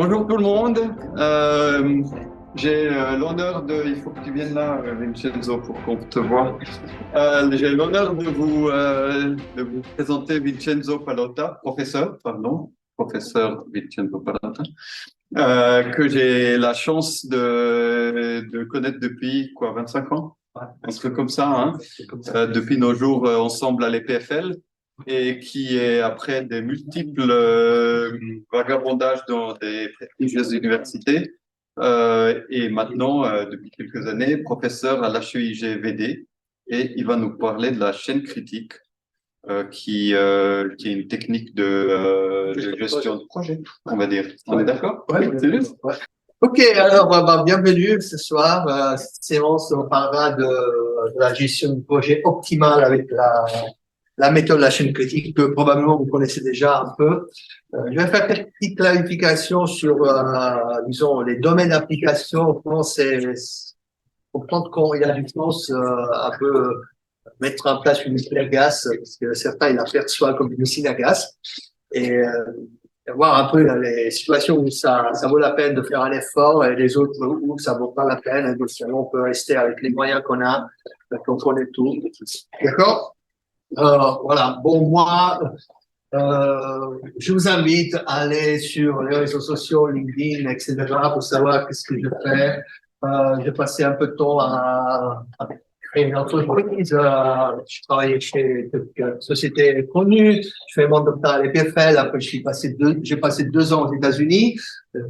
Bonjour tout le monde. J'ai l'honneur il faut que tu viennes là, Vincenzo, pour qu'on te voie. J'ai l'honneur de vous présenter Vincenzo Pallotta, professeur Vincenzo Pallotta, que j'ai la chance de connaître depuis 25 ans, un truc comme ça, hein, depuis nos jours ensemble à l'EPFL et qui est, après des multiples vagabondages dans des prestigieuses universités, et maintenant, depuis quelques années, professeur à l'HEIG-VD, et il va nous parler de la chaîne critique, qui est une technique de gestion de projet, on va dire. On est d'accord? Ouais, c'est juste. Ouais. Ok, alors bienvenue ce soir. Cette séance, on parlera de la gestion de projet optimale avec la méthode de la chaîne critique que probablement vous connaissez déjà un peu. Je vais faire quelques petites clarifications sur, disons, les domaines d'application. Comment comprendre quand il y a du sens un peu mettre en place une usine à gaz, parce que certains ils l'aperçoivent comme une usine à gaz. Et voir un peu les situations où ça vaut la peine de faire un effort et les autres où ça vaut pas la peine. Et donc, on peut rester avec les moyens qu'on a, qu'on connaît tout. D'accord? Voilà. Bon, moi, je vous invite à aller sur les réseaux sociaux, LinkedIn, etc., pour savoir qu'est-ce que je fais. J'ai passé un peu de temps à créer une entreprise. Je travaillais chez quelques sociétés connues. Je fais mon doctorat à l'EPFL. Après, j'ai passé 2 ans aux États-Unis,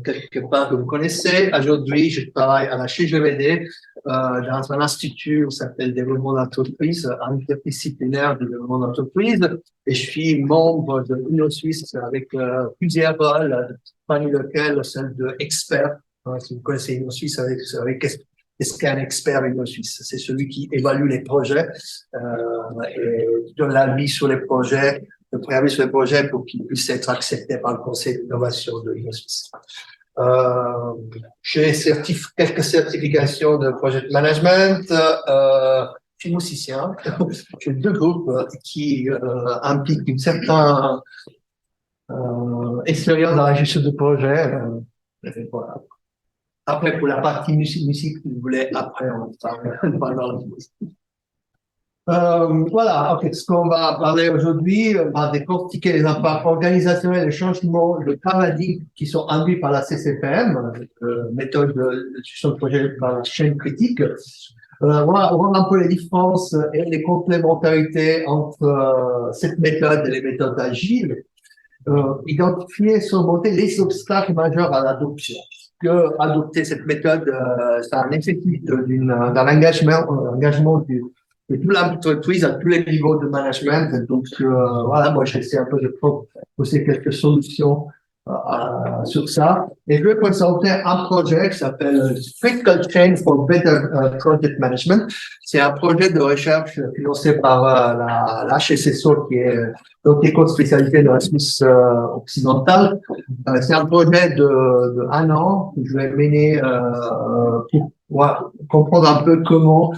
quelque part que vous connaissez. Aujourd'hui, je travaille à la CGVD, dans un institut qui s'appelle Développement d'entreprise, interdisciplinaire de développement d'entreprise. Et je suis membre de l'Union suisse avec plusieurs rôles, parmi lesquels celle d'expert. Si vous connaissez l'Union suisse, qu'est-ce qu'un expert Union suisse? C'est celui qui évalue les projets et donne l'avis sur les projets, le préavis sur les projets pour qu'ils puissent être acceptés par le Conseil d'innovation de l'Union suisse. J'ai quelques certifications de project management. Je suis musicien. J'ai 2 groupes qui impliquent une certaine expérience dans la gestion de projet. Voilà. Après, pour la partie musique, vous voulez, après, on parle. Voilà, en fait, ce qu'on va parler aujourd'hui, on va décortiquer les impacts organisationnels, les changements, le paradigme qui sont induits par la CCPM, méthode de gestion de projet par la chaîne critique. On va voir un peu les différences et les complémentarités entre cette méthode et les méthodes agiles. Identifier et surmonter les obstacles majeurs à l'adoption. Que adopter cette méthode, ça nécessite d'un engagement de toute l'entreprise à tous les niveaux de management. Donc, voilà, moi, j'essaie un peu de proposer quelques solutions sur ça. Et je vais présenter un projet qui s'appelle Critical Chain for Better Project Management. C'est un projet de recherche financé par la HSSO, qui est donc l'école spécialité de la Suisse occidentale. C'est un projet de 1 an que je vais mener pour comprendre un peu comment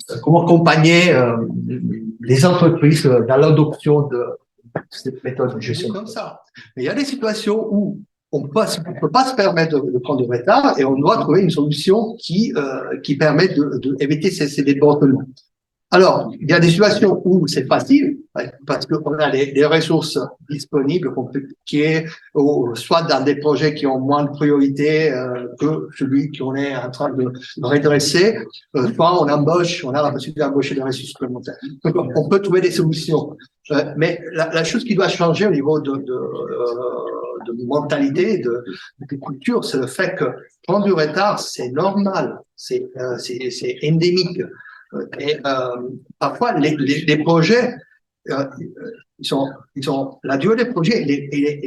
accompagner les entreprises dans l'adoption de cette méthode de gestion comme ça. Mais il y a des situations où on ne peut pas se permettre de prendre du retard et on doit trouver une solution qui permet d'éviter ces débordements. Alors, il y a des situations où c'est facile, parce qu'on a les ressources disponibles, soit dans des projets qui ont moins de priorité que celui qu'on est en train de redresser, soit on a la possibilité d'embaucher des ressources supplémentaires. Donc, on peut trouver des solutions. Mais la chose qui doit changer au niveau de mentalité, de culture, c'est le fait que prendre du retard, c'est normal, c'est endémique. Et parfois, les projets, la durée des projets, elle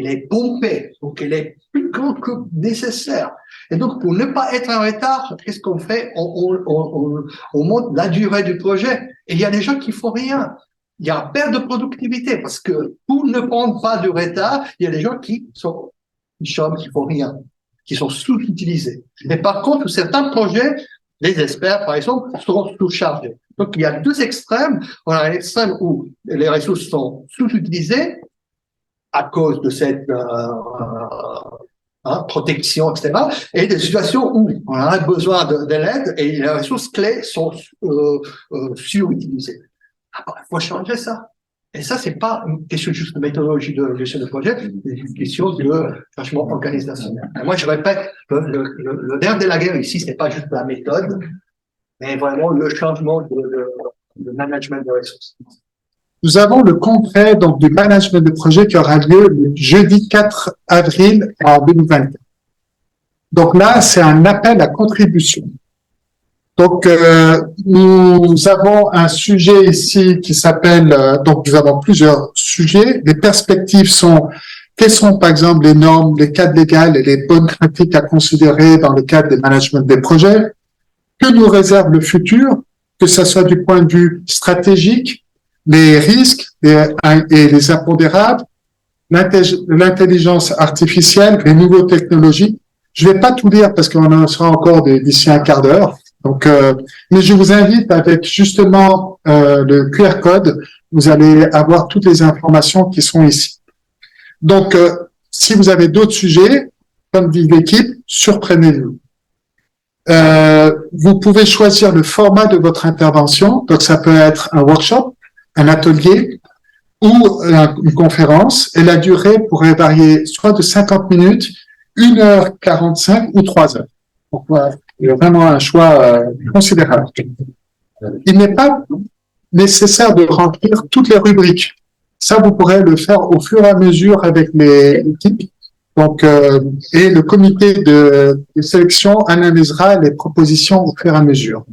est pompée, donc elle est plus grande que nécessaire. Et donc, pour ne pas être en retard, qu'est-ce qu'on fait? On monte la durée du projet. Et il y a des gens qui font rien. Il y a perte de productivité parce que pour ne prendre pas de retard, il y a des gens qui font rien, qui sont sous-utilisés. Mais par contre, certains projets, les experts, par exemple, seront sous-chargés. Donc, il y a 2 extrêmes. On a un extrême où les ressources sont sous-utilisées à cause de cette protection, etc. Et des situations où on a besoin de l'aide et les ressources clés sont surutilisées. Il faut changer ça. Et ça, c'est pas une question juste de méthodologie de gestion de projet, c'est une question de changement organisationnel. Et moi, je répète, le nerf de la guerre ici, c'est pas juste la méthode, mais vraiment le changement de management de ressources. Nous avons le congrès donc du management de projet qui aura lieu le jeudi 4 avril en 2024. Donc là, c'est un appel à contribution. Donc, nous avons un sujet ici qui s'appelle, donc nous avons plusieurs sujets. Les perspectives sont, quelles sont par exemple les normes, les cadres légaux et les bonnes pratiques à considérer dans le cadre du management des projets? Que nous réserve le futur, que ce soit du point de vue stratégique, les risques et les impondérables, l'intelligence artificielle, les nouvelles technologies. Je vais pas tout lire parce qu'on en sera encore d'ici un quart d'heure. Donc, mais je vous invite avec justement le QR code, vous allez avoir toutes les informations qui sont ici. Donc, si vous avez d'autres sujets, comme dit l'équipe, surprenez-vous. Vous pouvez choisir le format de votre intervention. Donc, ça peut être un workshop, un atelier ou une conférence. Et la durée pourrait varier soit de 50 minutes, 1h45 ou 3 heures. Donc, voilà. Il y a vraiment un choix considérable. Il n'est pas nécessaire de remplir toutes les rubriques. Ça, vous pourrez le faire au fur et à mesure avec l'équipe. Donc, et le comité de sélection analysera les propositions au fur et à mesure.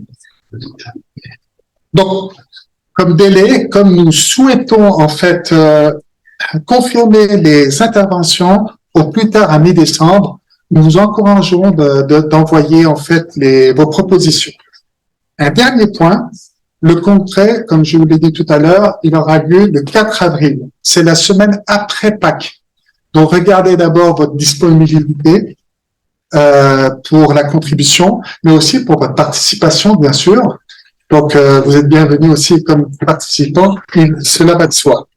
Donc, comme délai, comme nous souhaitons en fait confirmer les interventions au plus tard à mi-décembre, nous vous encourageons d'envoyer en fait vos propositions. Un dernier point, le congrès, comme je vous l'ai dit tout à l'heure, il aura lieu le 4 avril. C'est la semaine après Pâques. Donc, regardez d'abord votre disponibilité pour la contribution, mais aussi pour votre participation, bien sûr. Donc, vous êtes bienvenus aussi comme participants, et cela va de soi.